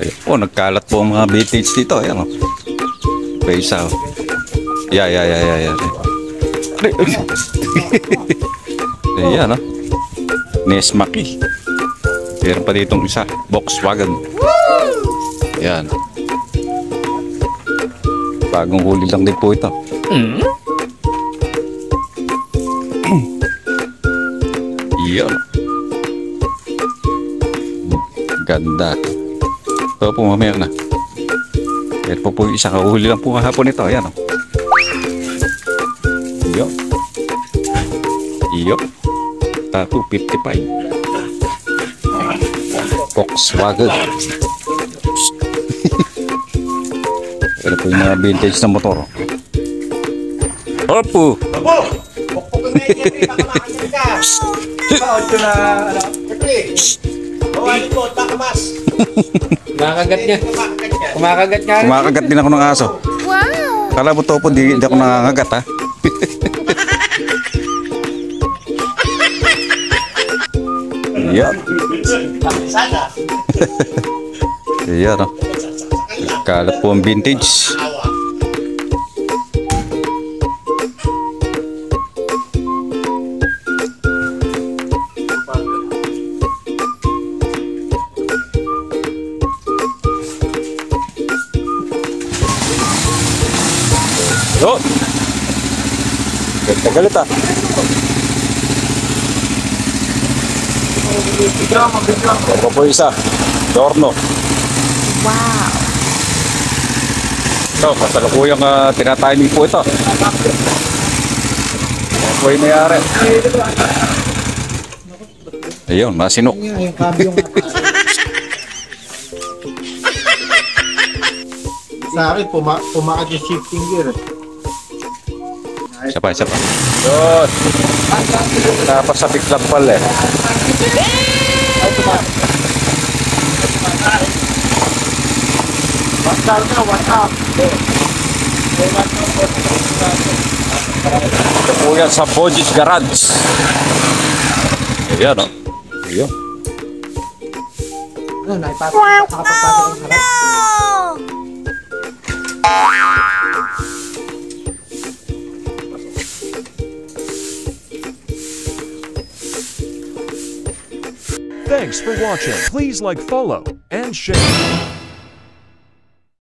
Ay, oh, nagkalat po ang mga vintage dito. Ayan, oh. Pa isa, oh. Yeah. Aray, ay. Ayan, oh. Nesmaki. Meron pa ditong isa. Volkswagen. Ayan. Bagong huli lang din po ito. Ayan. Ganda. Ito po mamaya na. Ito po yung isa. Kahuli lang po kahapon ito. Ayan, oh. Iyo. Tato 55. Volkswagen. Ito po yung mga vintage na motor. Opo! Opo! Pukpukin na yan, pakamakan ka! Baon ko na, ano? Bawalin mo, takamas! Kumakagat niya. Kumakagat nga rin. Kumakagat din ako ng aso. Wow! Kala mo topo, di ako nangangagat, ha? Yan. Sana! Yan, oh. Kalat po ang vintage. Yun! Galit ah. Ito po isa. Dorno. Wow! Ito, kasalukuyang tinatiming po ito. Ito po yung mayari. Ayun, masinok. Sa akin, pumakat yung shifting gear. Isa pa. Yun. Napasabik lang pala eh. Ito po yan sa Boji's Garage. Ayan, o. Ayan. Ano, nakapagpasok ang harap? Thanks for watching. Please like, follow, and share.